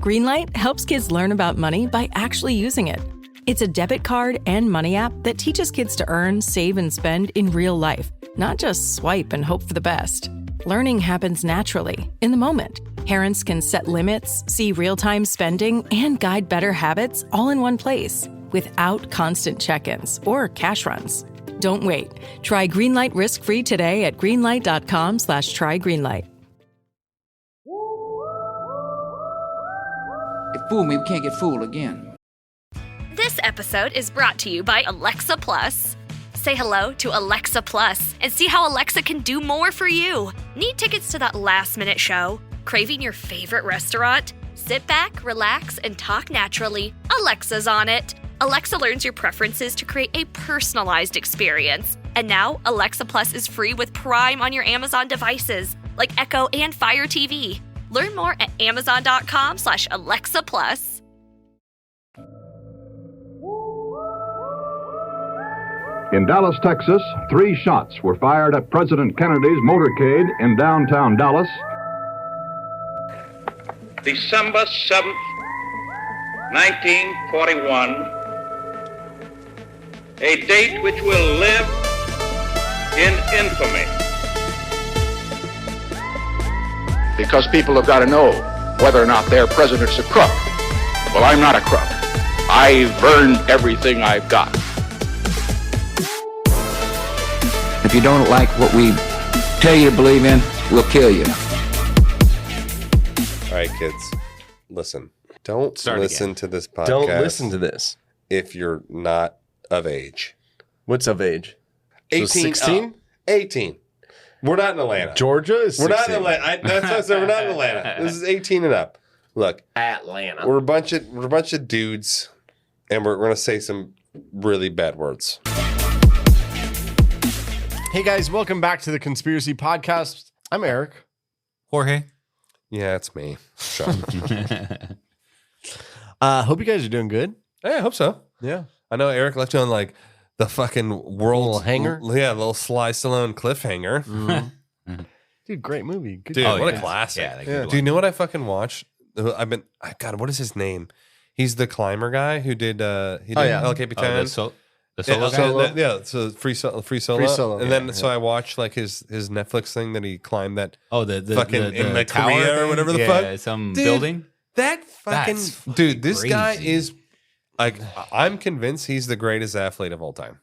Greenlight helps kids learn about money by actually using it. It's a debit card and money app that teaches kids to earn, save, and spend in real life, not just swipe and hope for the best. Learning happens naturally, in the moment. Parents can set limits, see real-time spending, and guide better habits all in one place, without constant check-ins or cash runs. Don't wait. Try Greenlight risk-free today at greenlight.com/trygreenlight. If fool me, we can't get fooled again. This episode is brought to you by Alexa Plus. Say hello to Alexa Plus and see how Alexa can do more for you. Need tickets to that last-minute show? Craving your favorite restaurant? Sit back, relax, and talk naturally. Alexa's on it. Alexa learns your preferences to create a personalized experience. And now, Alexa Plus is free with Prime on your Amazon devices, like Echo and Fire TV. Learn more at amazon.com/Alexa Plus. In Dallas, Texas, 3 shots were fired at President Kennedy's motorcade in downtown Dallas. December 7th, 1941, a date which will live in infamy. Because people have got to know whether or not their president's a crook. Well, I'm not a crook. I've earned everything I've got. If you don't like what we tell you to believe in, we'll kill you. All right, kids, listen. Don't listen to this podcast. Don't listen to this. If you're not of age. What's of age? 18. So 16? 18. We're not in Atlanta. Georgia is 16. We're not in Atlanta. That's what I said. We're not in Atlanta. This is 18 and up. Look. Atlanta. We're a bunch of dudes, and we're going to say some really bad words. Hey guys, welcome back to the Conspiracy Podcast. I'm Eric. Jorge. Yeah, it's me. Sean. Hope you guys are doing good. Yeah, I hope so. Yeah. I know Eric left you on like the fucking world little hanger. Yeah, little Sly Stallone cliffhanger. Mm-hmm. Dude, great movie. Good Dude, job. what a classic. Yeah. Do you know what I fucking watched? God, what is his name? He's the climber guy who did El Capitan. The solo guy? So free solo. Free Solo, And then so I watched like his Netflix thing that he climbed that the fucking in the tower Korea or thing? whatever the fuck. Some Dude, building. That fucking That's dude, this guy crazy. is like, I'm convinced he's the greatest athlete of all time.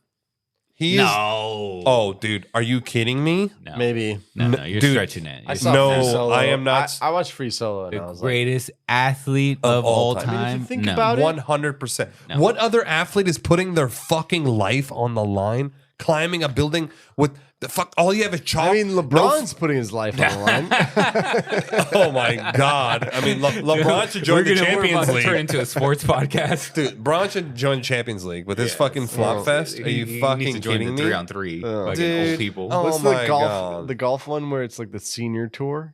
He is. Oh, dude, are you kidding me? No. Maybe. No, you're Dude, stretching it. I saw No, Free Solo. I am not. I watched Free Solo and I The was greatest athlete of all time. I mean, if you think No. about it, 100%. No. What other athlete is putting their fucking life on the line, climbing a building with the fuck? All you have is chalk. I mean, LeBron's putting his life on the line. Oh my god! I mean, LeBron should join the We're Champions about League. to turn into a sports podcast. Dude, LeBron should join the Champions League with his fucking flop fest. Are you He fucking needs to join kidding the me? 3-on-3, like Dude. old people. Oh What's my the God. golf one where it's like the senior tour?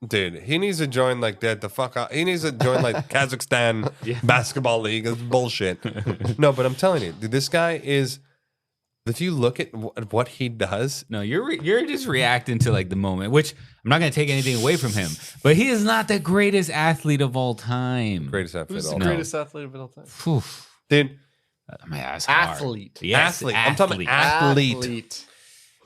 Dude, he needs to join like that. The fuck out. He needs to join like Kazakhstan basketball league. It's bullshit. No, but I'm telling you, dude, this guy is. If you look at what he does, No, you're just reacting to like the moment, which I'm not going to take anything away from him. But he is not the greatest athlete of all time. greatest athlete Who's of the all time. greatest athlete of all time? Phew. Dude, Man, that's hard. Athlete. Yes, Athlete. I'm talking athlete. athlete.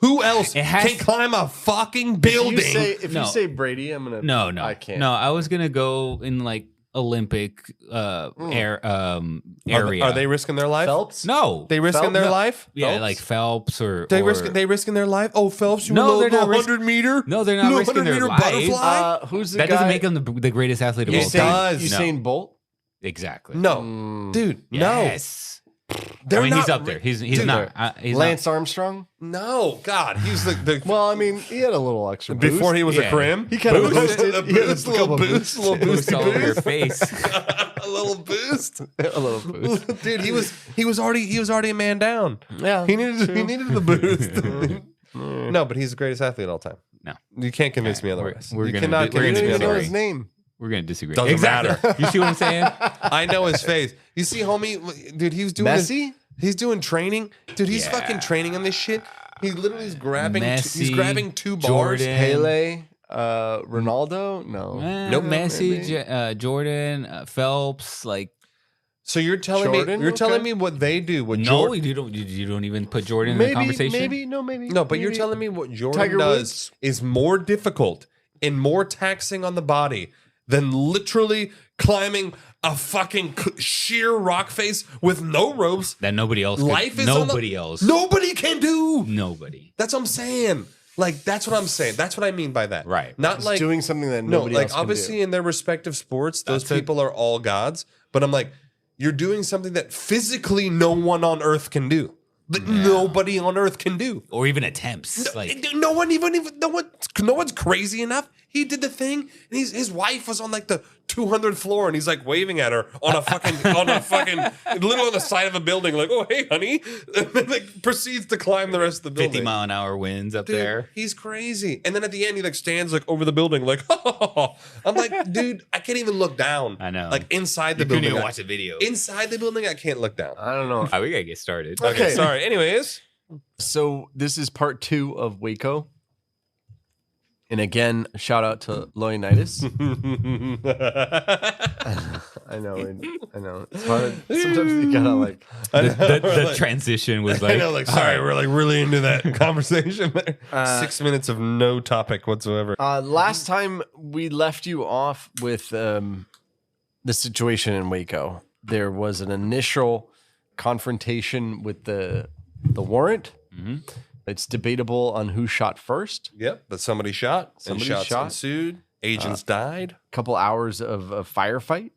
Who else It has can to- climb a fucking building? If No. you say Brady, I'm gonna. No, I can't. No, I was gonna go in like Olympic area. Are they risking their life? Phelps? No, They risking their life? yeah, Phelps? like Phelps or They or, risking their life? Oh, Phelps, you No, no, they're not 100 meter? No, they're not No, risking their 100 meter lives. butterfly? Who's the That guy? doesn't make him the greatest athlete of all It time. does. No. Usain Bolt? Exactly. No, dude, Yes. They're I mean, he's not up there. He's dude, not. He's Lance Armstrong? No, God, he's the Well, I mean, he had a little extra boost. before he was a Yeah. crim. He kind of boosted. a He had boost, a little couple boost, little not boosty all over your boost, face. a little boost. A little boost. Dude, he was already a man down. Yeah. He needed the boost. No, but he's the greatest athlete of all time. No. You can't convince me We're- otherwise. we're You gonna cannot do- we're You convince don't me even know otherwise. his name. We're gonna disagree. Doesn't matter. You see what I'm saying? I know his face. You see, homie, dude, he was doing Messi? He's doing training, dude. He's Yeah. fucking training on this shit. He literally is grabbing. He's Messi, grabbing 2 bars. Jordan. Pele. Ronaldo? No. No Messi, Jordan, Phelps, like. So you're telling Jordan? me telling me what they do? What No, Jordan, you don't even put Jordan in the conversation. Maybe. no, but you're telling me what Jordan Tiger does Woods? is more difficult and more taxing on the body than literally climbing a fucking sheer rock face with no ropes. That nobody else. Life is nobody else. Nobody can do. Nobody. That's what I'm saying. Like that's what I'm saying. That's what I mean by that. Right. Not He's like doing something that no, nobody like else can obviously do. in their respective sports, those That's it. people are all gods. But I'm like, you're doing something that physically no one on earth can do. That nobody on earth can do. Or even attempts. No one's crazy enough. He did the thing, and his wife was on like the 200th floor, and he's like waving at her on a fucking literally on the side of a building, like, "Oh hey, honey," and then like proceeds to climb the rest of the building. 50-mile-an-hour winds up Dude, there. he's crazy. And then at the end, he like stands like over the building, like, oh. I'm like, dude, I can't even look down. I know. Like inside the You couldn't building, even watch the video. Inside the building, I can't look down. I don't know. We gotta get started. Okay, Okay. sorry. Anyways, So this is part 2 of WACO. And again, shout out to Leonidas. I know. It's hard. Sometimes you gotta like. The transition was like. I know, like, sorry, we're like really into that conversation there. 6 minutes of no topic whatsoever. Last time we left you off with the situation in Waco. There was an initial confrontation with the warrant. Mm-hmm. It's debatable on who shot first. Yep, but somebody shot. Somebody and shots shot. ensued. Agents died. A couple hours of a firefight,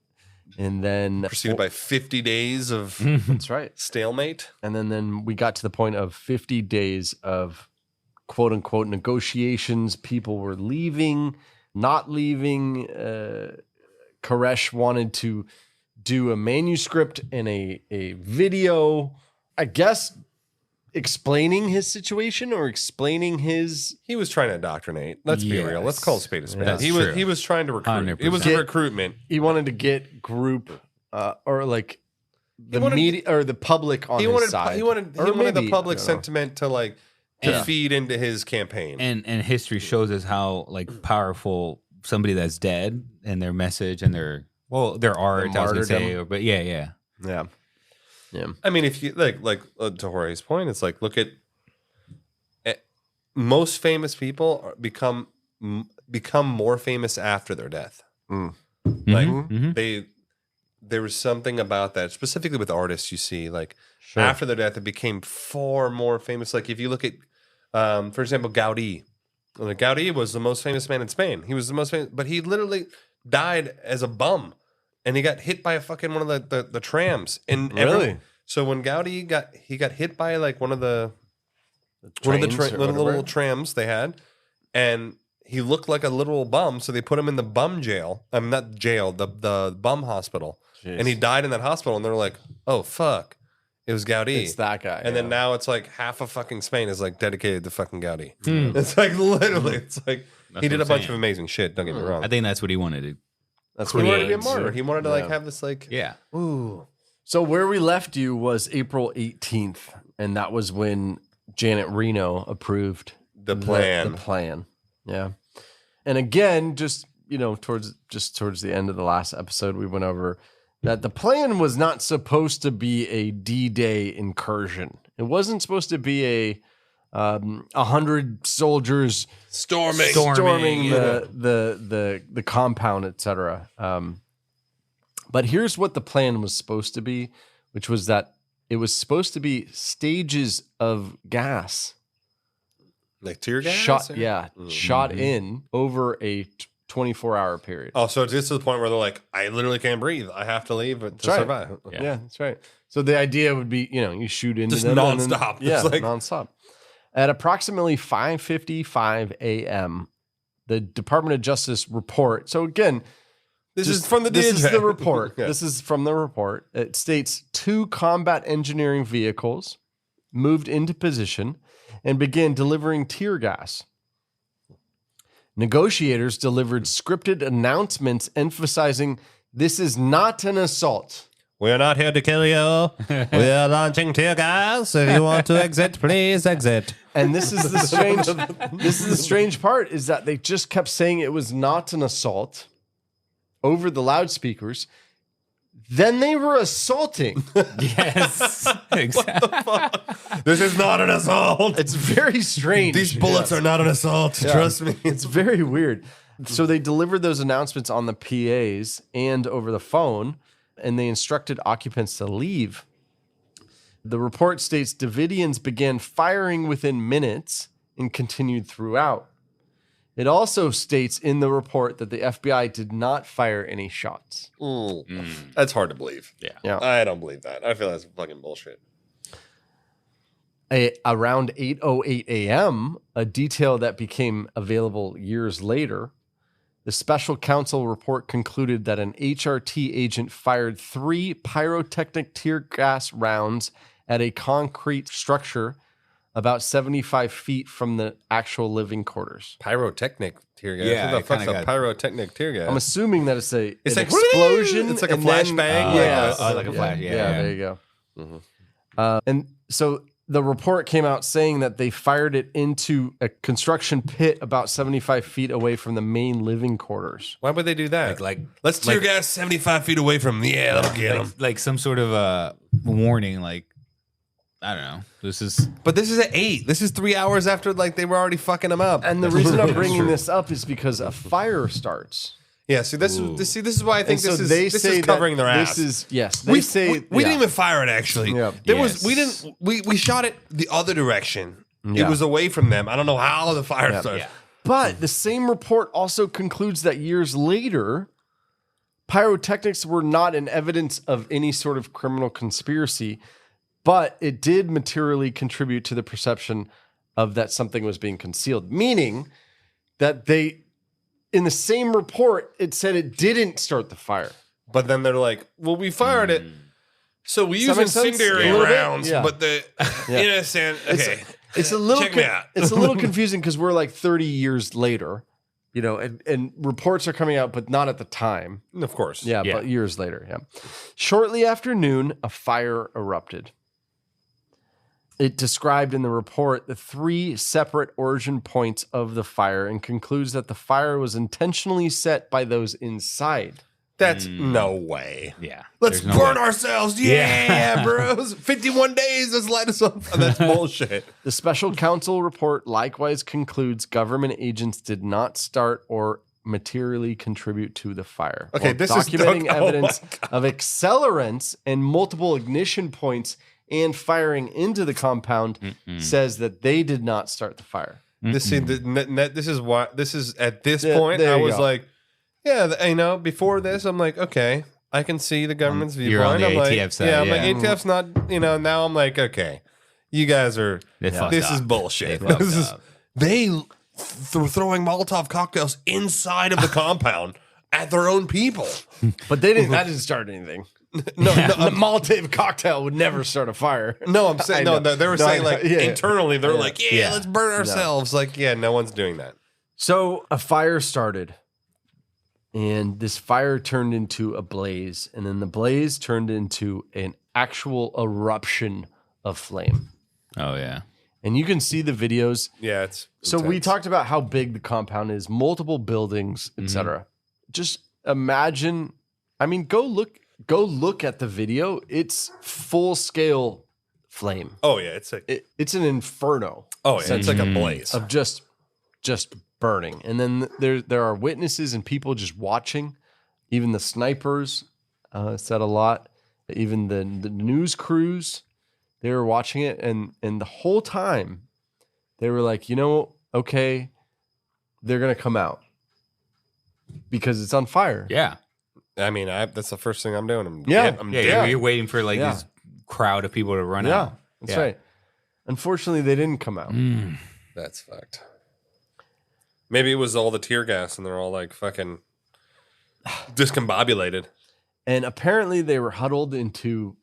and then Preceded by 50 days of that's right. stalemate. And then we got to the point of 50 days of quote unquote negotiations. People were leaving, not leaving. Koresh wanted to do a manuscript and a video, I guess, explaining his situation or explaining his. He was trying to indoctrinate. Let's be real. Let's call a spade a spade. That's He true. was trying to recruit. 100%. It was a recruitment. He wanted to get group or like the wanted- media or the public on He his wanted side. he wanted Or the maybe, public I don't know. sentiment to Yeah. feed into his campaign. And history shows us how like powerful somebody that's dead and their message and their art, I was gonna say, martyrdom. but yeah. Yeah. I mean, if you to Jorge's point, it's like look at most famous people become more famous after their death. Mm. Like Mhm. there was something about that, specifically with artists. You see, like Sure. after their death, it became far more famous. Like if you look at, for example, Gaudí. Gaudí was the most famous man in Spain. He was the most famous, but he literally died as a bum, and he got hit by a fucking one of the trams. And Really? So when Gaudí got hit by like one of the trains or little whatever? trams they had, and he looked like a literal bum, so they put him in the bum jail. Not jail, the bum hospital. Jeez. And he died in that hospital, and they're like, "Oh fuck, it was Gaudí." It's that guy. And then now it's like half of fucking Spain is like dedicated to fucking Gaudí. It's like literally, it's like That's he did what a I'm bunch saying. of amazing shit. Don't get me wrong. I think that's what he wanted to. that's he what wanted to be a is. martyr. He wanted to like Yeah. have this like, Yeah. ooh, So where we left you was April 18th, and that was when Janet Reno approved the plan. The plan. Yeah. And again, just towards the end of the last episode, we went over that the plan was not supposed to be a D-Day incursion. It wasn't supposed to be a 100 soldiers Storming. storming yeah. the compound, etc. But here's what the plan was supposed to be, which was that it was supposed to be stages of gas Like tear gas? shot, or- shot in over a 24-hour period. Oh, so it's just to the point where they're like, I literally can't breathe. I have to leave to That's right. survive. Yeah, that's right. So the idea would be, you shoot into Just them and then- nonstop. Yeah, It's like- nonstop. At approximately 5:55 a.m., the Department of Justice report. So again, This is from the This is DJ. the report. Yeah. This is from the report. It states 2 combat engineering vehicles moved into position and began delivering tear gas. Negotiators delivered scripted announcements emphasizing this is not an assault. We're not here to kill you. We are launching tear gas. If you want to exit, please exit. And this is the strange part is that they just kept saying it was not an assault over the loudspeakers. Then they were assaulting. Yes. Exactly. This is not an assault. It's very strange. These bullets are not an assault. Trust me. It's very weird. So they delivered those announcements on the PAs and over the phone, and they instructed occupants to leave. The report states Davidians began firing within minutes and continued throughout. It also states in the report that the FBI did not fire any shots. That's hard to believe. Yeah. I don't believe that. I feel that's fucking bullshit. Around 8:08 a.m., a detail that became available years later, the special counsel report concluded that an HRT agent fired 3 pyrotechnic tear gas rounds at a concrete structure about 75 feet from the actual living quarters. Pyrotechnic tear gas. Yeah, What the fuck's a pyrotechnic tear gas? I'm assuming that it's an like explosion. It's like a and then- flashbang. Like a flash. Yeah, there you go. And so the report came out saying that they fired it into a construction pit about 75 feet away from the main living quarters. Why would they do that? Like let's tear gas 75 feet away from them. Yeah, that'll get them. like some sort of warning, like, I don't know. But this is at 8. This is 3 hours after like they were already fucking them up. And the reason I'm bringing this up is because a fire starts. Yeah, see, this is why I think And so this is covering their ass. This is we say we didn't even fire it actually. Yeah. We shot it the other direction. Yeah. It was away from them. I don't know how the fire started. Yeah. But the same report also concludes that years later, pyrotechnics were not an evidence of any sort of criminal conspiracy, but it did materially contribute to the perception of that something was being concealed, meaning that they, in the same report, it said it didn't start the fire. But then they're like, well, we fired it. So we Does use that make sense? incendiary A little bit? rounds, Yeah. but the innocent. Okay. It's a little Check me out. it's a little confusing because we're like 30 years later, you know, and reports are coming out, but not at the time. Of course. Yeah, Yeah. but years later. Yeah. Shortly after noon, a fire erupted. It described in the report the 3 separate origin points of the fire and concludes that the fire was intentionally set by those inside. That's no way. Yeah. Let's There's no burn way. ourselves. Yeah, bros. 51 days. Let's light us up. That's bullshit. The special counsel report likewise concludes government agents did not start or materially contribute to the fire. Okay, While this is- documenting oh my evidence of accelerants and multiple ignition points and firing into the compound says that they did not start the fire. This is why this is at this Yeah, point. there I you was go. like, yeah, you know, before this, I'm like, okay, I can see the government's viewpoint. You're on the I'm like, ATF side, yeah, I'm yeah. like, ATF's not, you know. Now I'm like, okay, you guys are. They fucked This is up. bullshit. They fucked This is up. they were throwing Molotov cocktails inside of the compound at their own people. But they didn't. That didn't start anything. No, The Molotov cocktail would never start a fire. no, I'm saying I no. know. They were No, I saying know. like Yeah. internally, they're Yeah. like, yeah, let's burn ourselves. Like, yeah, no one's doing that. So a fire started, and this fire turned into a blaze, and then the blaze turned into an actual eruption of flame. Oh, yeah. And you can see the videos. Yeah, it's So we intense. talked about how big the compound is, multiple buildings, etc. Just imagine. I mean, go look at the video. It's full scale flame. Oh yeah, it's like It's an inferno. oh yeah, it's like a blaze. Of just burning. And then there are witnesses and people just watching. Even the snipers said a lot. Even the news crews, they were watching it, and the whole time they were like, you know, okay, they're gonna come out because it's on fire. Yeah. I mean, that's the first thing I'm doing. I'm Yeah. I'm Yeah. dead. You're waiting for like Yeah. this crowd of people to run Yeah, out. that's Yeah. right. Unfortunately, they didn't come out. That's fucked. Maybe it was all the tear gas, and they're all like fucking discombobulated. And apparently, they were huddled into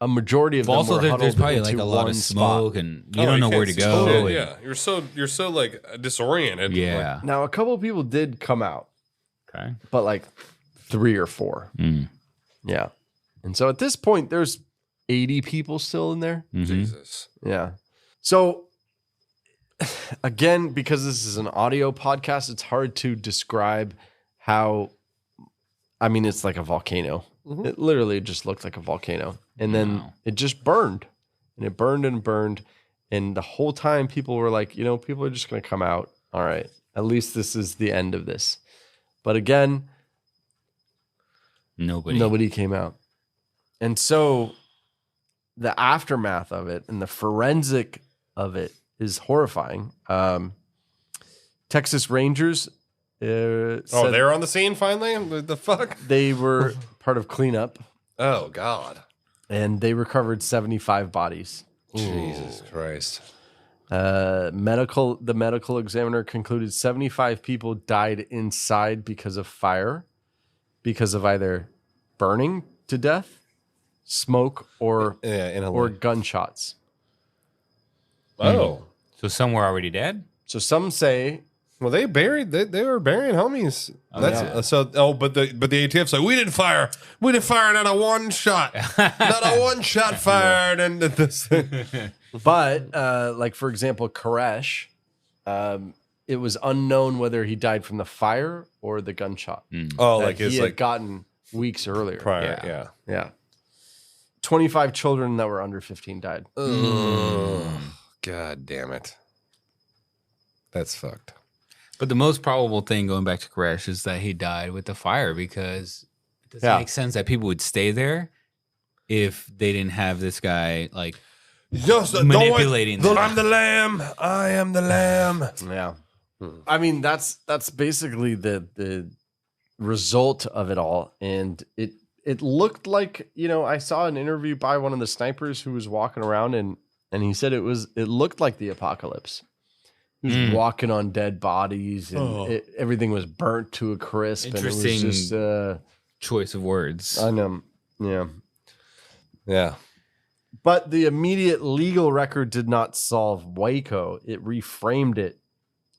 a majority of them. Also, were there's huddled probably like into a lot one of spot. smoke and you Oh, don't know can't where to see go. shit, and- yeah, you're so like disoriented. Yeah. Like, Now, a couple of people did come out, Okay. but like 3 or 4. Yeah. And so at this point, there's 80 people still in there. Jesus. Yeah. So again, because this is an audio podcast, it's hard to describe how. I mean, it's like a volcano. Mm-hmm. It literally just looked like a volcano, and then it just burned, and it burned and burned, and the whole time people were like, people are just going to come out. All right, at least this is the end of this. But again, nobody came out, and so the aftermath of it and the forensic of it is horrifying. Texas Rangers. They're on the scene finally? What the fuck? They were part of cleanup. Oh, God. And they recovered 75 bodies. Jesus Christ. The medical examiner concluded 75 people died inside because of fire, because of either burning to death, smoke, or gunshots. Oh. So some were already dead? So some say... Well, they were burying homies. But the ATF's like, we didn't fire not a one shot, not a one shot fired, and this. But like for example, Koresh, it was unknown whether he died from the fire or the gunshot. Oh, that like he had gotten weeks earlier. Prior, yeah. 25 children that were under 15 died. God damn it. That's fucked. But the most probable thing, going back to Koresh, is that he died with the fire, because it doesn't make sense that people would stay there if they didn't have this guy manipulating them. I'm the lamb. I am the lamb. Yeah. I mean, that's basically the result of it all. And it looked like, I saw an interview by one of the snipers who was walking around and he said it looked like the apocalypse. He was walking on dead bodies, and everything was burnt to a crisp. Interesting and it was just, choice of words. I know. Yeah. Yeah. But the immediate legal record did not solve WACO. It reframed it.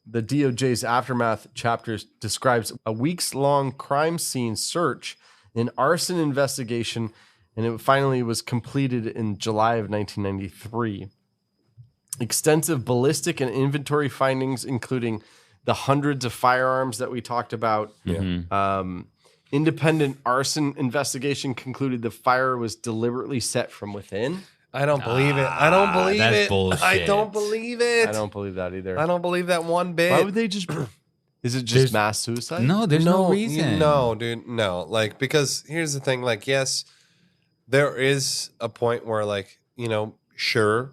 The DOJ's aftermath chapter describes a weeks-long crime scene search, an arson investigation, and it finally was completed in July of 1993. Extensive ballistic and inventory findings, including the hundreds of firearms that we talked about. Independent arson investigation concluded the fire was deliberately set from within. I don't believe it. I don't believe that's it. bullshit. I don't believe it. I don't believe that either. I don't believe that one bit. Why would they just... Is it just mass suicide? No, there's no reason. No, dude, no. Like, because here's the thing. Like, yes, there is a point where, like, sure,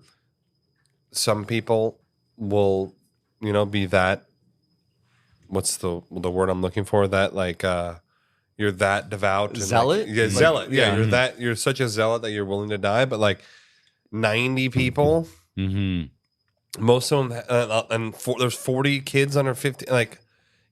some people will, be that. What's the word I'm looking for? That like you're that devout, and zealot. Like, zealot. Yeah, you're such a zealot that you're willing to die. But like 90 people, most of them, there's 40 kids under 50. Like,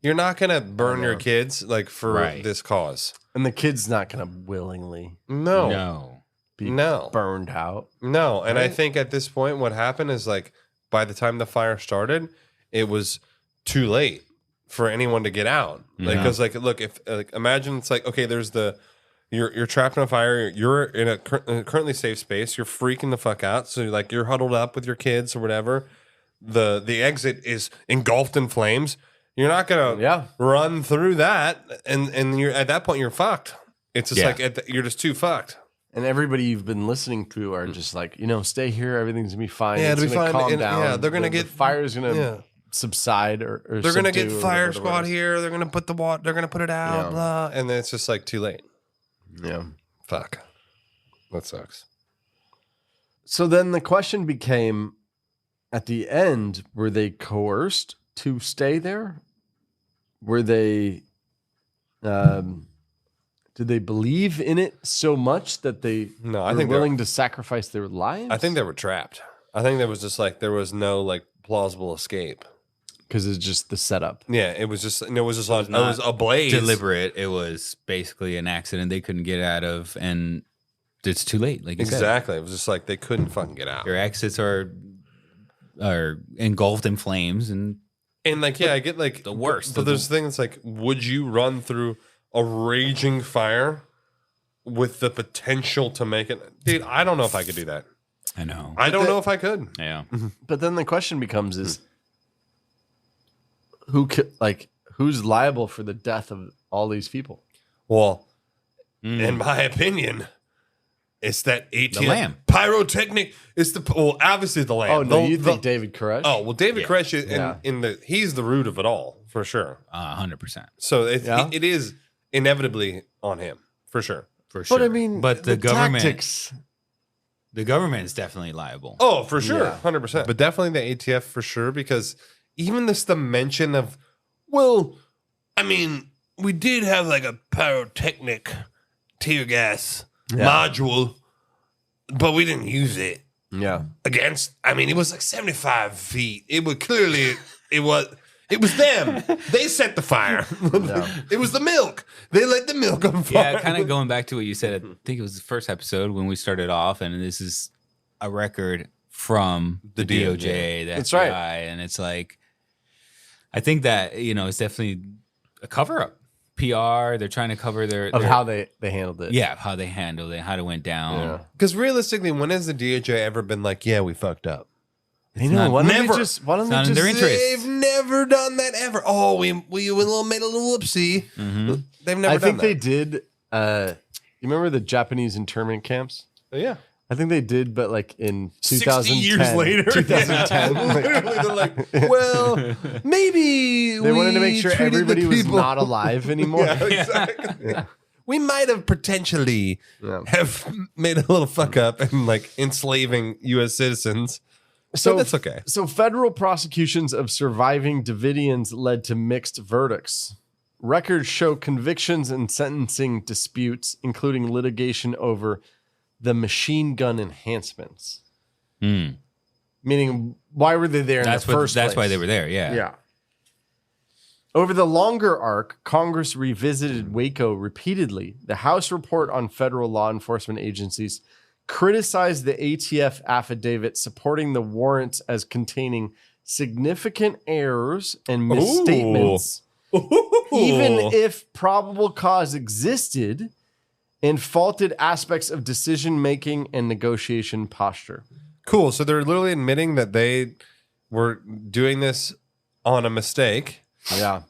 you're not gonna burn your kids like for this cause, and the kid's not gonna willingly. No. Be burned out. No, and I think at this point, what happened is like by the time the fire started, it was too late for anyone to get out. Like, because look, if imagine it's like, okay, there's you're trapped in a fire, you're in a currently safe space, you're freaking the fuck out, so you're huddled up with your kids or whatever. The exit is engulfed in flames. You're not gonna run through that, and you're at that point you're fucked. It's just you're just too fucked. And everybody you've been listening to are just like, stay here. Everything's going to be fine. Yeah, it's it'll be gonna fine. calm down. Yeah, they're going to get... The fire's going to subside or they're going to get fire squad here. They're going to put the water... They're going to put it out, blah. And then it's just like too late. Yeah. Fuck. That sucks. So then the question became, at the end, were they coerced to stay there? Were they... Did they believe in it so much that they were willing to sacrifice their lives? I think they were trapped. I think there was just there was no like plausible escape. Because it's just the setup. Yeah, it was just a blaze. Deliberate. It was basically an accident they couldn't get out of, and it's too late. Like you said. Exactly. It was just like they couldn't fucking get out. Your exits are engulfed in flames, and like I get like the worst. But there's things like, would you run through a raging fire with the potential to make it? Dude, I don't know if I could do that. I know. I don't know if I could. Yeah. But then the question becomes is, who's liable for the death of all these people? Well, in my opinion, it's that ATF lamb. pyrotechnic. It's obviously the lamb. Oh no, you think David Koresh? Oh well, David Koresh is he's the root of it all for sure. 100%. So it is inevitably on him for sure. For sure. But I mean, but the government, tactics. the government is definitely liable. Oh, for sure, 100%. But definitely the ATF for sure, because even the mention of, well, I mean, we did have like a pyrotechnic tear gas module, but we didn't use it. Yeah. Against, I mean, it was like 75 feet. It was clearly, it was them. They set the fire. It was the milk. They let the milk on fire. Yeah, kind of going back to what you said, I think it was the first episode when we started off, and this is a record from the DOJ, the That's FBI, right. and it's like, I think that, it's definitely a cover-up. PR, they're trying to cover their how they handled it. Yeah, how they handled it, how it went down. Because realistically, when has the DOJ ever been like, yeah, we fucked up? Why don't they just in their interest. They've never done that ever. Oh, we made a little whoopsie. Mm-hmm. They've never I done think that. they did. You remember the Japanese internment camps? Yeah. I think they did, but like in 60 2010. years later. 2010. Literally, they're like, well, maybe They wanted to make sure treated the everybody was people- not alive anymore. Yeah, exactly. We might have potentially have made a little fuck up and like enslaving U.S. citizens. So that's okay. So federal prosecutions of surviving Davidians led to mixed verdicts. Records show convictions and sentencing disputes, including litigation over the machine gun enhancements. Meaning, why were they there in the first place? That's why they were there, yeah. Yeah. Over the longer arc, Congress revisited WACO repeatedly. The House report on federal law enforcement agencies criticized the ATF affidavit supporting the warrants as containing significant errors and misstatements, even if probable cause existed, and faulted aspects of decision-making and negotiation posture. Cool. So they're literally admitting that they were doing this on a mistake. Yeah.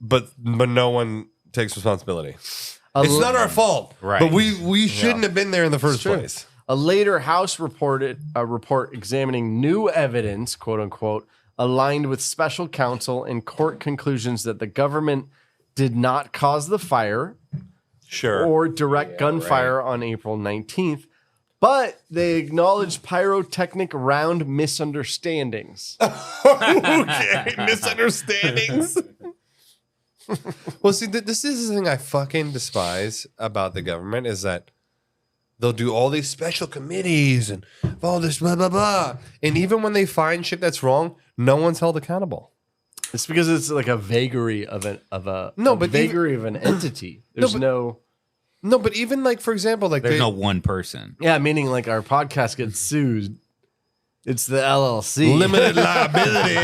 But no one takes responsibility. It's not our fault. Right. But we shouldn't have been there in the first place. A later House report examining new evidence, quote unquote, aligned with special counsel and court conclusions that the government did not cause the fire or direct gunfire on April 19th, but they acknowledged pyrotechnic round misunderstandings. Okay, misunderstandings. Well, see, this is the thing I fucking despise about the government is that they'll do all these special committees and all this blah, blah, blah. And even when they find shit that's wrong, no one's held accountable. It's because it's like a vagary of an entity. There's No, but even like, for example, like there's no one person. Yeah, meaning like our podcast gets sued. It's the LLC. Limited liability.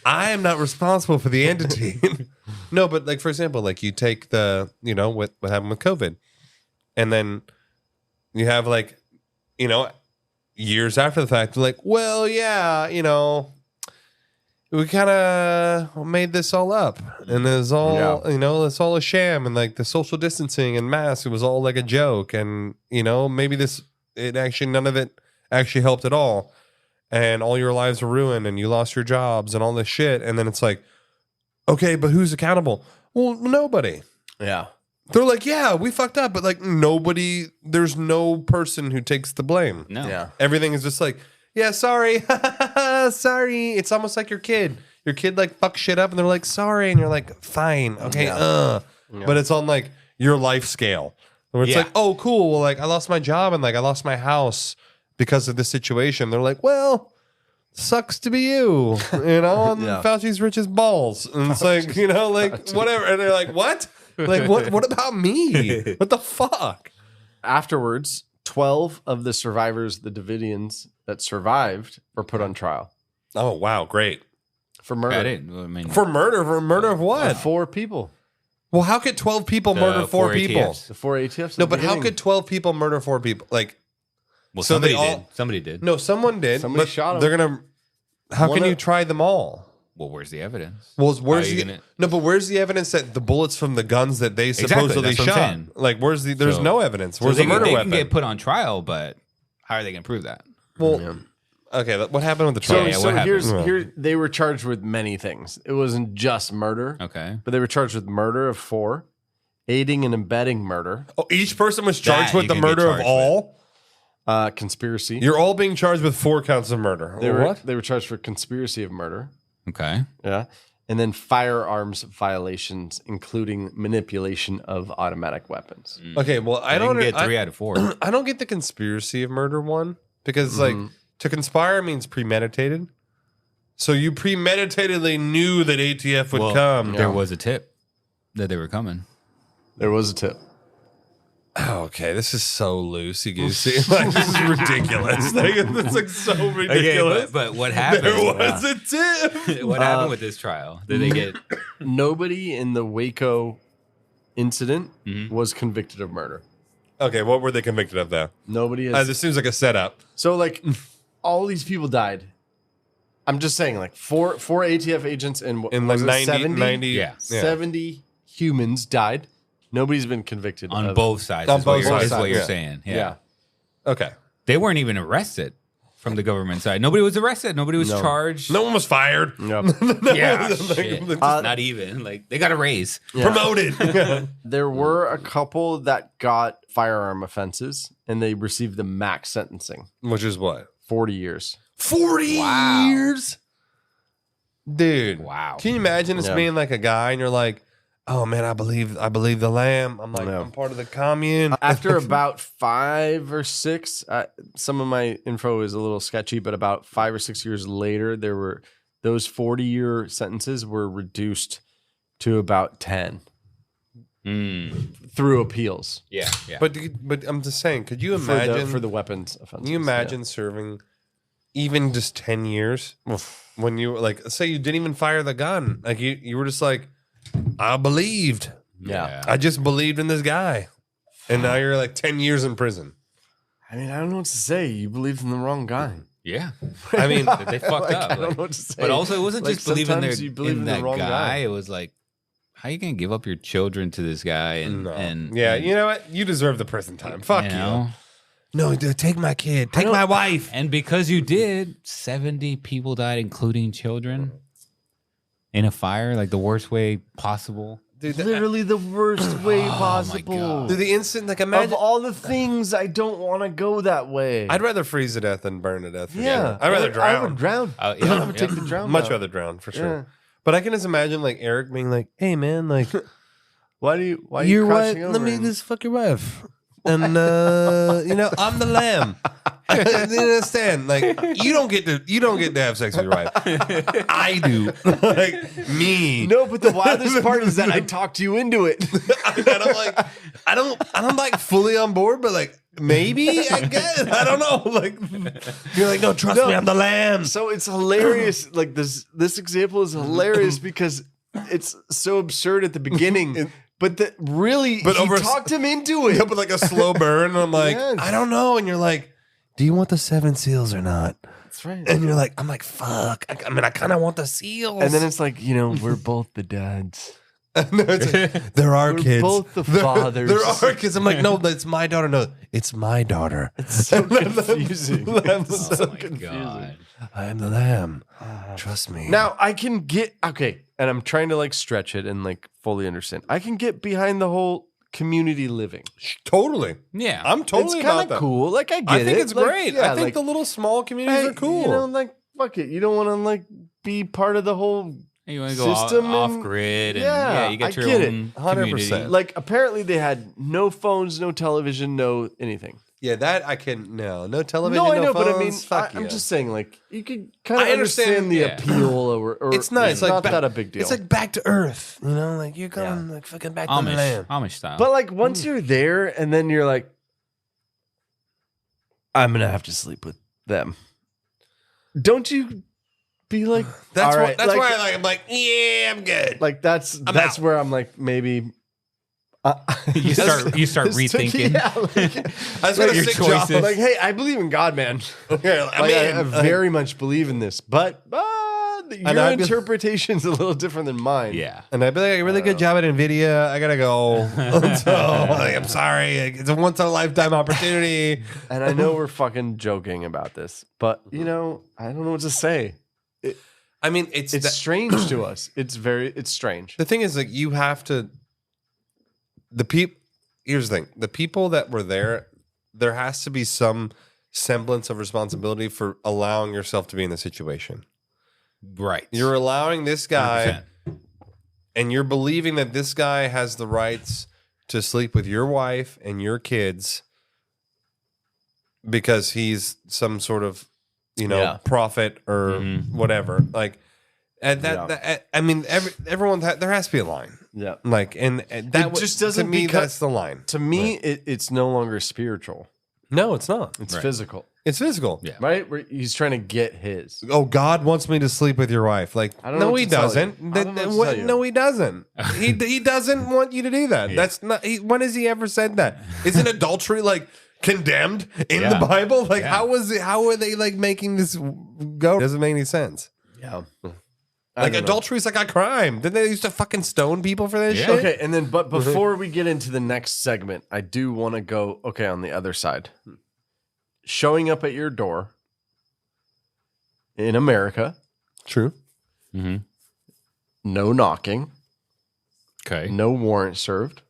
I am not responsible for the entity. No, but like, for example, like you take the, what happened with COVID. And then you have like, years after the fact, like, well, yeah, we kind of made this all up, and it's all it's all a sham, and like the social distancing and masks, it was all like a joke, and maybe none of it actually helped at all, and all your lives were ruined, and you lost your jobs and all this shit, and then it's like, okay, but who's accountable? Well, nobody. Yeah. They're like, yeah, we fucked up, but like nobody, there's no person who takes the blame. No. Yeah. Everything is just like, yeah, sorry. Sorry. It's almost like your kid. Your kid like fucks shit up and they're like, sorry. And you're like, fine. Okay. Yeah. But it's on like your life scale. Where it's like, oh, cool. Well, like I lost my job and like I lost my house because of this situation. They're like, well, sucks to be you. And Fauci's rich as balls. And it's like, like whatever. And they're like, what? Like, what about me? What the fuck? Afterwards, 12 of the survivors, the Davidians that survived, were put on trial. Oh, wow. Great. For murder. For murder of what? 4 people. Well, how could 12 people murder 4 people? The 4 ATFs. No, but how could 12 people murder 4 people? Like, well, so somebody did. Somebody did. No, someone did. Somebody but shot him. They're gonna. How can you try them all? Well, where's the evidence? Well, where's the evidence that the bullets from the guns that they supposedly shot? Like, there's no evidence. Where's the murder weapon? They can get put on trial, but how are they going to prove that? Well, okay, what happened with the trial? Here they were charged with many things. It wasn't just murder. Okay. But they were charged with murder of 4, aiding and abetting murder. Oh, each person was charged with the murder of all? Conspiracy. You're all being charged with 4 counts of murder. They were charged for conspiracy of murder. Okay. Yeah. And then firearms violations, including manipulation of automatic weapons. Okay, well, I don't get 3 out of 4. I don't get the conspiracy of murder one because, like, to conspire means premeditated. So you premeditatedly knew that ATF would come. There was a tip that they were coming. There was a tip. Oh, okay, this is so loosey-goosey. Like, this is ridiculous. It's like so ridiculous. Okay, but what happened? There was a tip. What happened with this trial? Did they get... Nobody in the WACO incident was convicted of murder. Okay, what were they convicted of, though? Nobody is... This seems like a setup. So, like, all these people died. I'm just saying, like, four ATF agents and like 90, 70 humans died. Nobody's been convicted on both sides. On both sides, is what you're saying. Yeah. Okay. They weren't even arrested from the government side. Nobody was arrested. Nobody was charged. No one was fired. Nope. Yeah, shit. Not even. Like, they got a raise. Yeah. Promoted. There were a couple that got firearm offenses, and they received the max sentencing. Which is what? 40 years. 40 years? Dude. Wow. Can you imagine this being like a guy, and you're like, oh man, I believe the Lamb. I'm like, I'm part of the commune. After about 5 or 6, some of my info is a little sketchy, but about 5 or 6 years later, there were those 40-year sentences were reduced to about 10 through appeals. Yeah. But I'm just saying, could you imagine for the weapons offenses? Can you imagine serving even just 10 years when you like, say you didn't even fire the gun, like you were just like, I believed. Yeah. I just believed in this guy. And now you're like 10 years in prison. I mean, I don't know what to say. You believed in the wrong guy. Yeah. I mean, they fucked up. I don't know what to say. But also, it wasn't just believing in that wrong guy. It was like, how are you going to give up your children to this guy? And you know what? You deserve the prison time. Fuck you. Know? No, take my kid. Take my wife. And because you did, 70 people died, including children. In a fire, like the worst way possible. Dude, literally the worst way possible. Dude, the instant, like, imagine. Of all the things, I don't want to go that way. I'd rather freeze to death than burn to death. Yeah. I'd rather drown. I would drown. I would take the drown. Much rather drown, for sure. Yeah. But I can just imagine, like, Eric being like, hey, man, like, why are you crouching over? Let me just fuck your wife. And, I'm the Lamb. You understand? Like, you don't get to have sex with your wife. I do. Like, me. No, but the wildest part is that I talked you into it. And I'm like, I don't like fully on board, but like maybe I guess I don't know. Like, you're like, no, trust me, I'm the Lamb. So it's hilarious. Like this example is hilarious because it's so absurd at the beginning. But he talked him into it. Yeah, but like a slow burn. And I'm like, I don't know. And you're like, do you want the 7 seals or not? That's right. And you're like, I'm like, fuck. I mean, I kind of want the seals. And then it's like, we're both the dads. No, it's like, there are kids. Both the fathers. There are kids. I'm like, no, it's my daughter. No, it's my daughter. It's so confusing. It's so confusing. God. I am the Lamb. Trust me. Now I can get and I'm trying to like stretch it and like fully understand. I can get behind the whole community living. Totally. Yeah. I'm totally it's about that. Cool. Like I get it. I think it's like, great. Yeah, I think the little small communities are cool. Like fuck it. You don't want to like be part of the whole you want to go off grid and you got your own 100%. Like apparently they had no phones, no television, no anything. Yeah, that I can no television. No, I know, phones, but I mean, I'm just saying, like you could kind of understand the appeal, or it's nice. It's like not that a big deal. It's like back to earth, like you're going like fucking back to the land, Amish style. But like once you're there, and then you're like, I'm gonna have to sleep with them. Don't you be like? That's all why. right, That's why I'm like, yeah, I'm good. Like that's where I'm like maybe. You start rethinking. I was gonna your say choices. job. Like, hey, I believe in God, man. I very much believe in this, but your interpretation's a little different than mine. Yeah. And I'd be like, really good job at NVIDIA. I gotta go. So, I'm sorry. It's a once in a lifetime opportunity. And I know we're fucking joking about this, but I don't know what to say. It's strange to us. It's strange. The thing is, like, you have to. Here's the thing: the people that were there has to be some semblance of responsibility for allowing yourself to be in the situation. Right. You're allowing this guy, 100%. and you're believing that this guy has the rights to sleep with your wife and your kids because he's some sort of, prophet or whatever. Like, and everyone, there has to be a line. Yeah. Like, and that just doesn't, to me, that's the line. To me, it's no longer spiritual. No, it's not. It's physical. It's physical. Yeah. Right? He's trying to get his. Oh, God wants me to sleep with your wife. Like, no, he doesn't. No, he doesn't. He doesn't want you to do that. Yeah. That's not. When has he ever said that? Isn't adultery like condemned in the Bible? Like, how are they like making this go? It doesn't make any sense. Yeah. Like, adultery is like a crime. Didn't they used to fucking stone people for this shit? Okay, and then but before we get into the next segment, I do want to go on the other side. Showing up at your door in America. True. Mm-hmm. No knocking. Okay. No warrant served.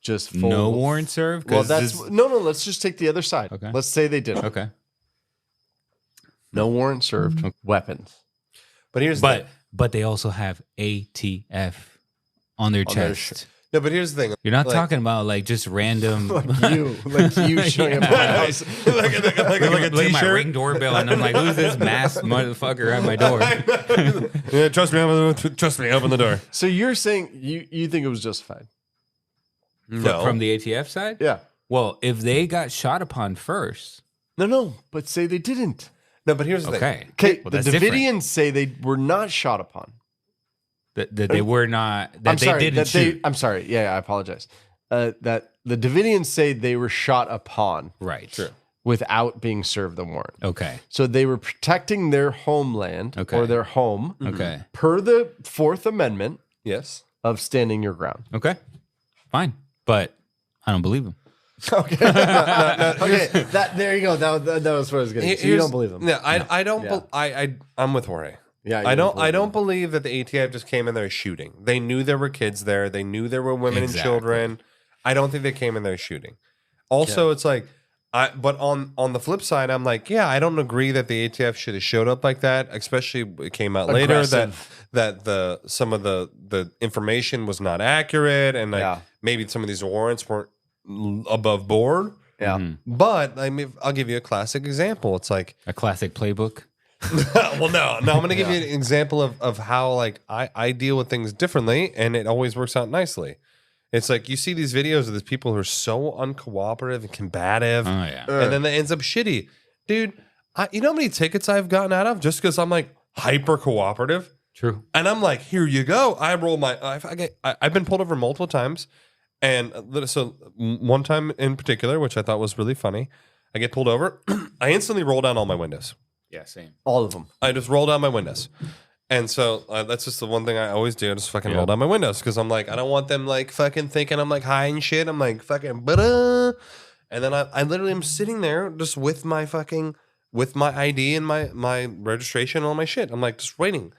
Just full. No warrant served? Well, no. Let's just take the other side. Okay. Let's say they did. Okay. No warrant served. Weapons. But but they also have ATF on their chest. No, but here's the thing. You're not talking about like just random like you showing up at my house. like a look at my t-shirt. ring doorbell and I'm like, who's this masked motherfucker at my door? Yeah, trust me, open the door. So you're saying you think it was justified? No. From the ATF side? Yeah. Well, if they got shot upon first. No, but say they didn't. No, but here's the thing. Okay, well, the Davidians say they were not shot upon. That they were not. That they didn't shoot. I'm sorry. Yeah, I apologize. That the Davidians say they were shot upon. Right. True. Without being served the warrant. Okay. So they were protecting their homeland or their home. Okay. Per the Fourth Amendment. Yes. Of standing your ground. Okay. Fine. But I don't believe them. Okay. Okay. There you go. That was what I was getting. So you don't believe them. No, I don't. Yeah. I'm with Jorge. Yeah. I don't believe that the ATF just came in there shooting. They knew there were kids there. They knew there were women and children. I don't think they came in there shooting. Also, it's like, but on the flip side, I'm like, yeah, I don't agree that the ATF should have showed up like that. Especially it came out later that some of the information was not accurate, and like maybe some of these warrants weren't above board. Yeah. Mm-hmm. But I mean, I'll give you a classic example. It's like a classic playbook. Well, no, I'm going to give you an example of how like I deal with things differently, and it always works out nicely. It's like you see these videos of these people who are so uncooperative and combative, and then that ends up shitty. Dude, you know how many tickets I've gotten out of just because I'm like hyper cooperative? True. And I'm like, here you go. I roll my. I've been pulled over multiple times, and so one time in particular, which I thought was really funny, I get pulled over. I instantly roll down all my windows. Yeah, same. All of them. I just roll down my windows. And so that's just the one thing I always do. I just fucking roll down my windows because I'm like, I don't want them like fucking thinking I'm like high and shit. I'm like fucking, and then I literally am sitting there just with my ID and my registration and all my shit. I'm like just waiting.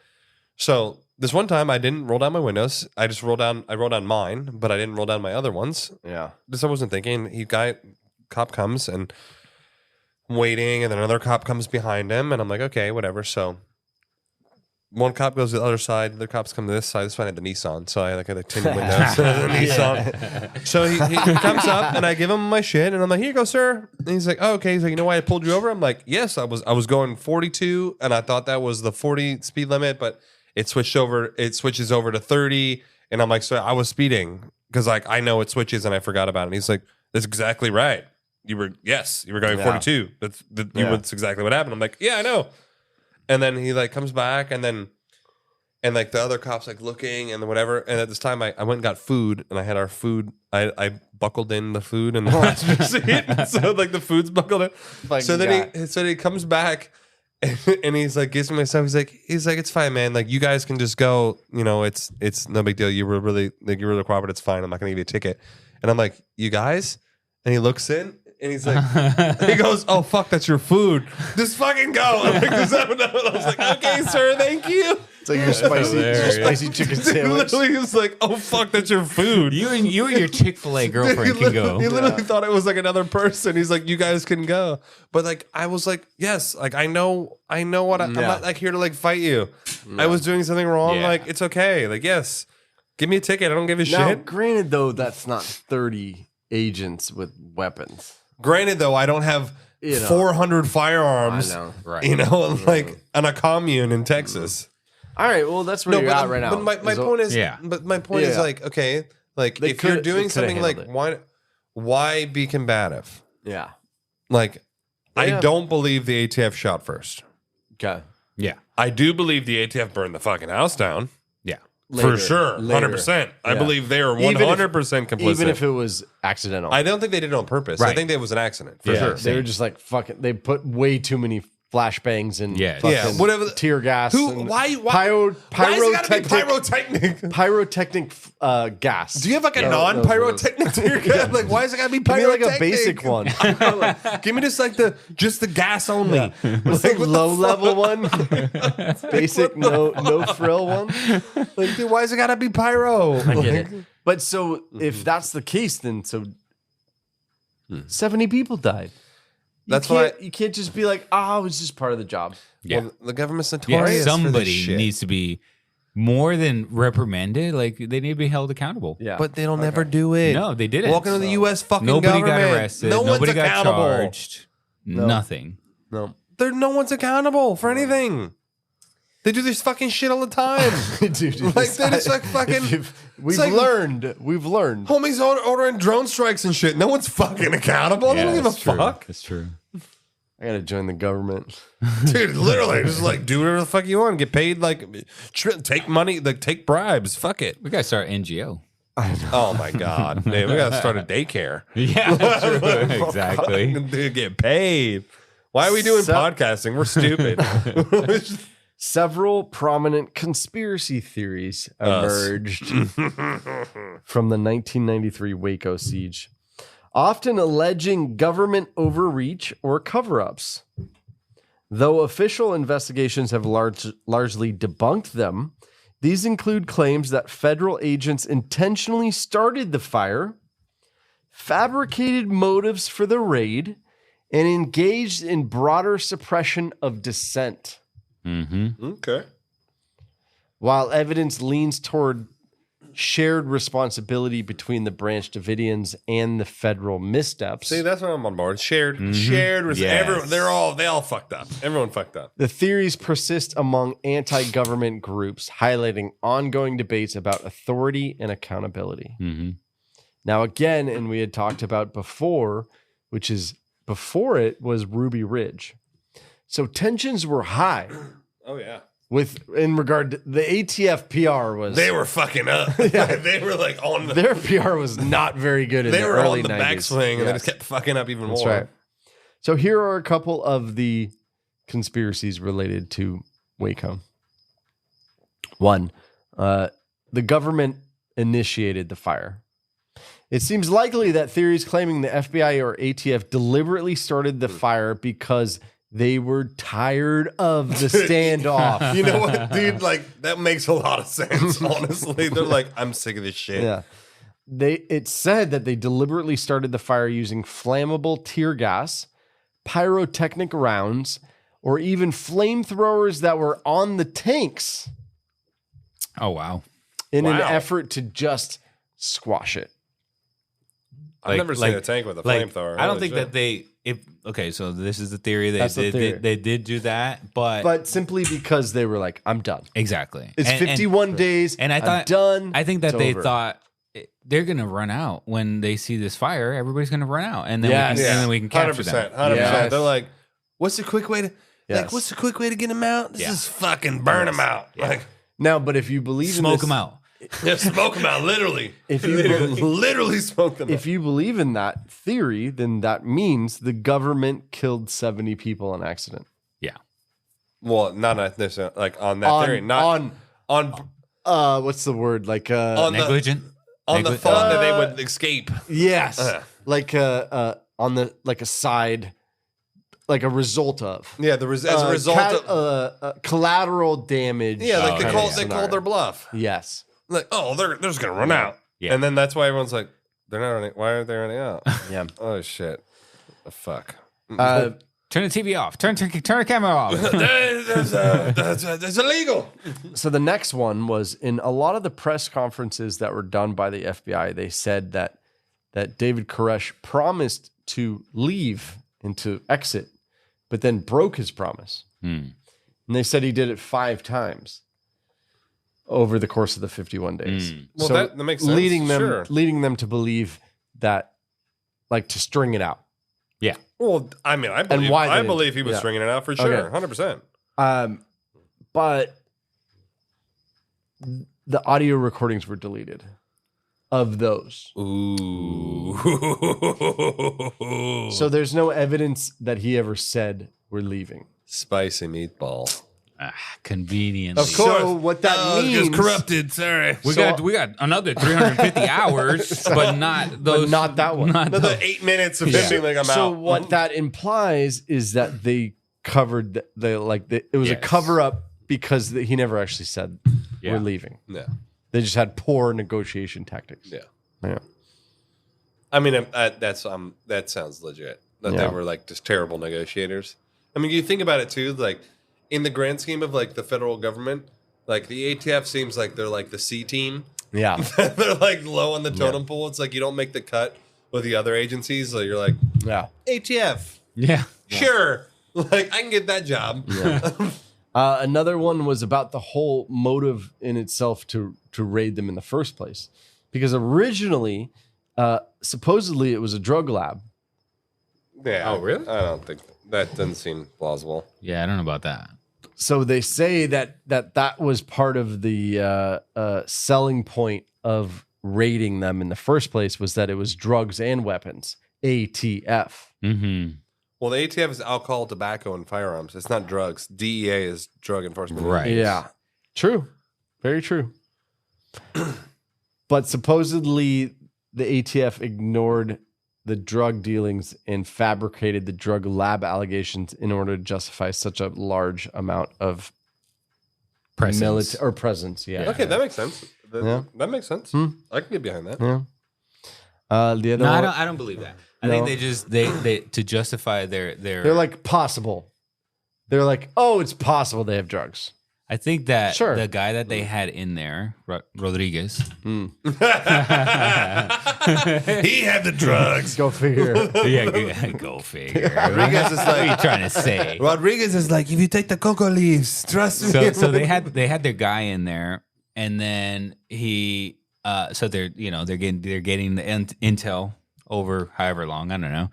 So this one time I didn't roll down my windows. I rolled down mine, but I didn't roll down my other ones. Yeah. Just I wasn't thinking. Cop comes and I'm waiting, and then another cop comes behind him, and I'm like, okay, whatever. So one cop goes to the other side, the other cops come to this side. This one had the Nissan, so I had the tinted windows. Nissan. So he comes up, and I give him my shit, and I'm like, here you go, sir. And he's like, oh, okay. He's like, you know why I pulled you over? I'm like, yes, I was going 42, and I thought that was the 40 speed limit, but it switches over to 30, and I'm like, so I was speeding because like I know it switches, and I forgot about it. And he's like, that's exactly right. You were going 42. That's exactly what happened. I'm like, yeah, I know. And then he like comes back, and then And like the other cops like looking and whatever. And at this time I went and got food and I had our food. I buckled in the food and the passenger seat. So like the food's buckled in. So then he comes back and he's like, gives me my stuff. He's like, it's fine, man. Like you guys can just go, you know, it's no big deal. You were really cooperative. It's fine. I'm not gonna give you a ticket. And I'm like, you guys? And he looks in and he's like, he goes, oh fuck, that's your food. Just fucking go. I'm like, I was like, okay, sir, thank you. It's like your spicy chicken sandwich. Literally, he was like, "Oh fuck, that's your food." You and your Chick-fil-A girlfriend can go. He literally thought it was like another person. He's like, "You guys can go," but like I was like, "Yes, like I know what I'm not like here to like fight you. I was doing something wrong. Like it's okay. Like yes, give me a ticket. I don't give a shit." Granted, though, that's not 30 agents with weapons. Granted, though, I don't have 400 firearms. I know, right? You know, like on a commune in Texas. All right, well, that's where you're at right now. But my point is, but my point is like, okay, like if you're doing something like, why be combative? Yeah. Like, I don't believe the ATF shot first. Okay. Yeah. I do believe the ATF burned the fucking house down. Yeah. For sure. 100%. I believe they are 100% complicit. Even if it was accidental. I don't think they did it on purpose. Right. I think it was an accident. For sure. They were just like, fucking, they put way too many flashbangs and whatever tear gas. Why is it gotta be pyrotechnic gas. Do you have like a non-pyrotechnic tear gas? Like why is it gotta be pyrotechnic? Give me like a basic one. Give me just like the gas only. Like low level one. Basic no frill one. Like dude, why is it gotta be pyro? I get it. But so if that's the case, then 70 people died. That's why you can't just be like, it was just part of the job. Yeah, well, the government's notorious. Somebody needs to be more than reprimanded. Like they need to be held accountable. Yeah, but they don't never do it. No, they didn't. Welcome to the U.S. fucking nobody government. Got arrested. Nobody got accountable. Charged. No. Nothing. No, no one's accountable for anything. They do this fucking shit all the time. Dude, like they just like fucking. We've learned. Homies ordering drone strikes and shit. No one's fucking accountable. They don't give a fuck. That's true. I gotta join the government, dude. Literally, just like do whatever the fuck you want. Get paid, like take money, like take bribes. Fuck it. We gotta start NGO. Oh my god, man, we gotta start a daycare. Yeah, that's true. Exactly. Dude, get paid. Why are we doing podcasting? We're stupid. Several prominent conspiracy theories emerged from the 1993 Waco siege, often alleging government overreach or cover-ups. Though official investigations have largely debunked them, these include claims that federal agents intentionally started the fire, fabricated motives for the raid, and engaged in broader suppression of dissent. Mm-hmm. Okay. While evidence leans toward shared responsibility between the Branch Davidians and the federal missteps. See, that's what I'm on board. Shared Yes. they all fucked up. Everyone fucked up. The theories persist among anti-government groups, highlighting ongoing debates about authority and accountability. Mm-hmm. Now, again, and we had talked about before, which is before it was Ruby Ridge. So tensions were high. Oh yeah. In regard to the ATF PR was they were fucking up. They were like on their PR was not very good in the early 90s. They were on the backswing and they just kept fucking up even more. That's right. So here are a couple of the conspiracies related to Waco. One, the government initiated the fire. It seems likely that theories claiming the FBI or ATF deliberately started the fire because they were tired of the standoff. You know what, dude? Like, that makes a lot of sense, honestly. They're like, I'm sick of this shit. Yeah. It said that they deliberately started the fire using flammable tear gas, pyrotechnic rounds, or even flamethrowers that were on the tanks. Oh, wow. In an effort to just squash it. I've never seen a tank with a flamethrower. I don't think that okay, so this is the theory. They did do that, but simply because they were like, I'm done. Exactly. It's 51 days, and I'm done. I think that they thought they're going to run out when they see this fire. Everybody's going to run out, and then we can capture 100%, them. 100%. Yes. They're like, what's the quick way to get them out? This is fucking burn them out. Yes. Like, Now, but if you believe in Smoke this, them out. Yeah, smoke them out, literally. If you literally smoke them out. if you believe in that theory, then that means the government killed 70 people in accident. Yeah. Well, not necessarily like on that theory. Not on what's the word? Like Negligent. on the thought that they would escape. yes, like on the like a side, like a result of. Yeah, as a result of collateral damage. yeah, like they scenario. called their bluff. Yes. Like, oh, they're just gonna run out. Yeah. And then that's why everyone's like, they're not running. Why aren't they running out? Yeah. Oh shit. The fuck. Turn the TV off. Turn the camera off. That's illegal. So the next one was in a lot of the press conferences that were done by the FBI. They said that David Koresh promised to leave and to exit, but then broke his promise. And they said he did it 5 times over the course of the 51 days. Well, So that makes sense. leading Sure. them to believe that, like, to string it out. Yeah. Well, I mean, I believe, why I they- believe he was yeah. stringing it out for sure, Okay. 100%. But the audio recordings were deleted of those. Ooh. So there's no evidence that he ever said we're leaving. Spicy meatball. Convenience. Of course. So what that means, corrupted. Sorry. We got another 350 hours, but not those. but not that one. Not Another those. 8 minutes of him being like, I'm So out. what that implies is that they covered it was a Yes. cover up because he never actually said we're leaving. Yeah. They just had poor negotiation tactics. Yeah. Yeah. I mean, that sounds legit. That Yeah. they were like just terrible negotiators. I mean, you think about it too, like in the grand scheme of like the federal government, like the ATF seems like they're like the C team. Yeah. They're like low on the totem pole. It's like you don't make the cut with the other agencies. So you're like, Yeah. ATF, Yeah. sure. Like I can get that job. Yeah. Another one was about the whole motive in itself to raid them in the first place. Because originally, supposedly it was a drug lab. Yeah. Oh, really? I don't think that doesn't seem plausible. Yeah, I don't know about that. So they say that was part of the selling point of raiding them in the first place was that it was drugs and weapons. ATF. Mm-hmm. Well, the ATF is alcohol, tobacco, and firearms. It's not drugs. DEA is drug enforcement. Right. Yeah. True. Very true. But supposedly the ATF ignored the drug dealings and fabricated the drug lab allegations in order to justify such a large amount of Presence. presence. Yeah. Okay, that makes sense. Yeah. That makes sense. I can get behind that. Yeah. The other No, one, I don't believe that. I No. think they just they to justify their. they're like possible. They're like, oh, it's possible they have drugs. I think that Sure. the guy that they had in there, Rodriguez. He had the drugs. Go figure. Yeah, go figure. Rodriguez is What are you like, trying to say? Rodriguez is like, if you take the cocoa leaves, trust me. So they had their guy in there, and then he so they're getting the intel over however long, I don't know.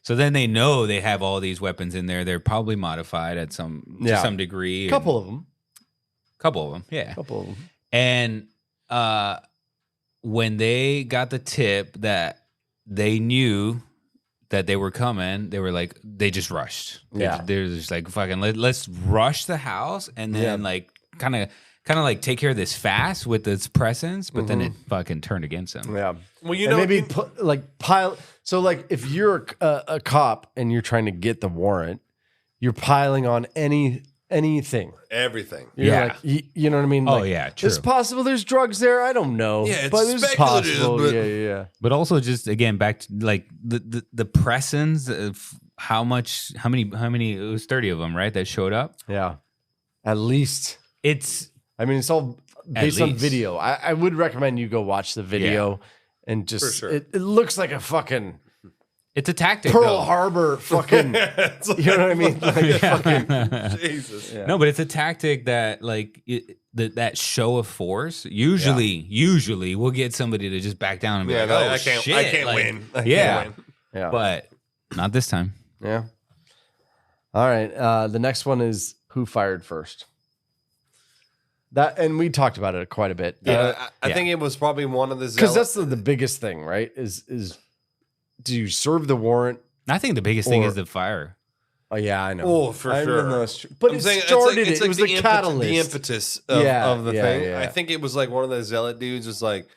So then they know they have all these weapons in there. They're probably modified to some degree. Couple of them. Couple of them, yeah. Couple of them. And when they got the tip that they knew that they were coming, they were like, they just rushed. Yeah. They're just like, fucking, let's rush the house and then like kind of like take care of this fast with its presence, but then it fucking turned against them. Yeah. Well, you And know, maybe pile. So, like, if you're a cop and you're trying to get the warrant, you're piling on anything. everything. You're Yeah. like, you know what I mean? Oh, Like, yeah, true. It's possible there's drugs there. I don't know. Yeah, it's but it's speculative, possible. but- Yeah. But also just again back to like the presence of how many it was 30 of them, right? That showed up. Yeah. At least. It's It's all based on least. video. I would recommend you go watch the video and just, For sure. it looks like a fucking a tactic. Pearl though. Harbor fucking, It's like, you know what I mean? Like fucking, Jesus. Yeah. No, but it's a tactic that like that show of force usually will get somebody to just back down and be Yeah, like, no, oh I can't shit, like, win. I yeah. can't win. yeah. But not this time. Yeah. All right. The next one is who fired first. That, and we talked about it quite a bit. Yeah, I think it was probably one of the because that's the biggest thing, right? Is do you serve the warrant? I think the biggest thing is the fire. Oh yeah, I know. Oh, for sure. Know it's true. But I'm it saying started. it's It was the catalyst. The impetus of the thing. Yeah. I think it was like one of the zealot dudes was like,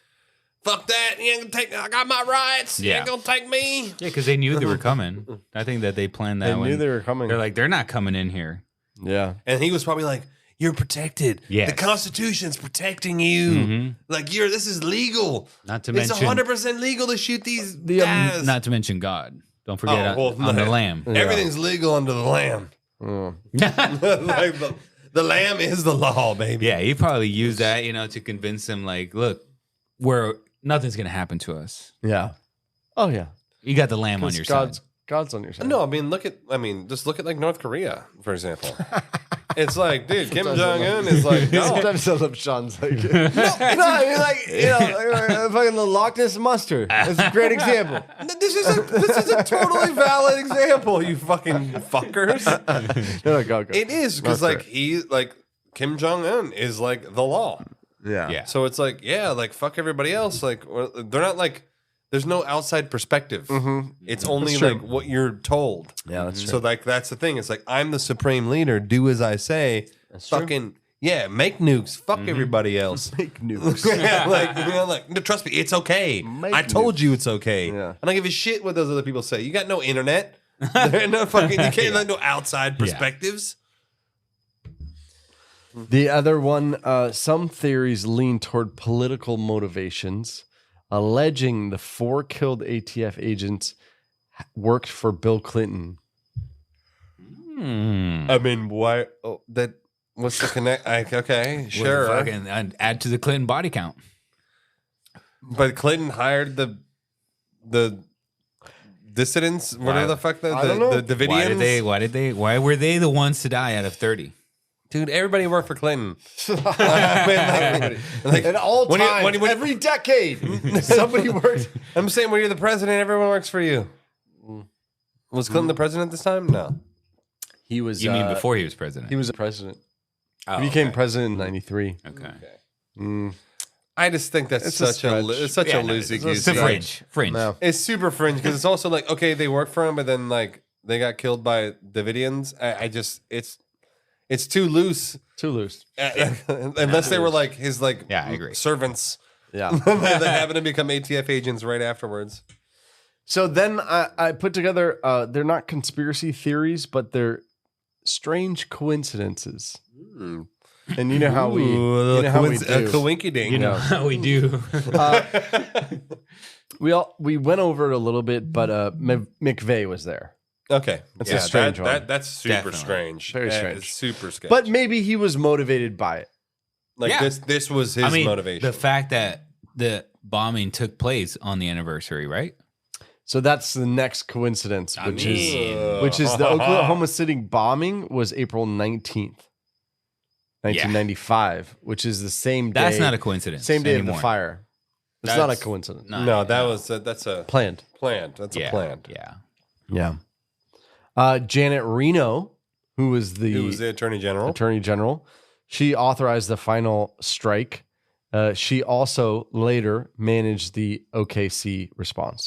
"Fuck that! You ain't gonna take. I got my rights. You ain't gonna take me." Yeah, because they knew they were coming. I think that they planned that. They knew they were coming. They're like, they're not coming in here. Yeah, and he was probably like, "You're protected. Yes. The Constitution's protecting you. Like this is legal. Not to it's mention 100% legal to shoot these guys. Not to mention God. Don't forget on the lamb. Everything's legal under the lamb. Like the lamb is the law, baby. Yeah, he probably used that, to convince them. Like, look, nothing's gonna happen to us. Yeah. Oh yeah. You got the lamb on your side. God's on your side. No, just look at like North Korea, for example. It's like, dude, Kim Jong-un is like, no. Sometimes I love Sean's like, no, I mean, like, fucking the Loch Ness Monster. That's a great example. This is a totally valid example, you fucking fuckers. No, go. It is, because Kim Jong-un is like the law. Yeah. So it's like, like fuck everybody else. Like they're not like, there's no outside perspective. It's only like what you're told. Yeah, that's true. So like that's the thing. It's like I'm the supreme leader. Do as I say. That's fucking true. Make nukes. Fuck everybody else. Make nukes. No, trust me, it's okay. I told you it's okay. Yeah. I don't give a shit what those other people say. You got no internet. No fucking. You can't no outside perspectives. The other one, some theories lean toward political motivations, alleging the 4 killed ATF agents worked for Bill Clinton. I mean, why? Oh, what's the connect? Okay, sure. Fucking add to the Clinton body count. But Clinton hired the dissidents. Whatever the fuck the Davidians. Why were they the ones to die out of 30? Dude, everybody worked for Clinton. At all times, every decade, somebody worked. I'm saying when you're the president, everyone works for you. Was Clinton the president this time? No. He was. You mean before he was president? He was a president. Oh, he became president in '93. Okay. I just think that's such a loosey goosey. It's fringe. No. It's super fringe because it's also like, okay, they work for him, but then like they got killed by Davidians. It's too loose. Too loose. Unless they were like his I agree. servants. Yeah. That happen to become ATF agents right afterwards. So then I put together, they're not conspiracy theories, but they're strange coincidences. And you know how we do. Coinky ding. You know how we do. We went over it a little bit, but McVeigh was there. Okay. That's a strange one. That's super Definitely. strange. Very That strange. is super sketchy. But maybe he was motivated by it. like Yeah. this was his motivation. The fact that the bombing took place on the anniversary, right? So that's the next coincidence, which is mean- the Oklahoma City bombing was April 19th, 1995, which is the same day. That's not a coincidence. Same day of anymore. the fire. It's not a coincidence. No, that's a Planned. That's a planned. Yeah. Yeah. Janet Reno, who was the attorney general. Attorney General, she authorized the final strike. She also later managed the OKC response.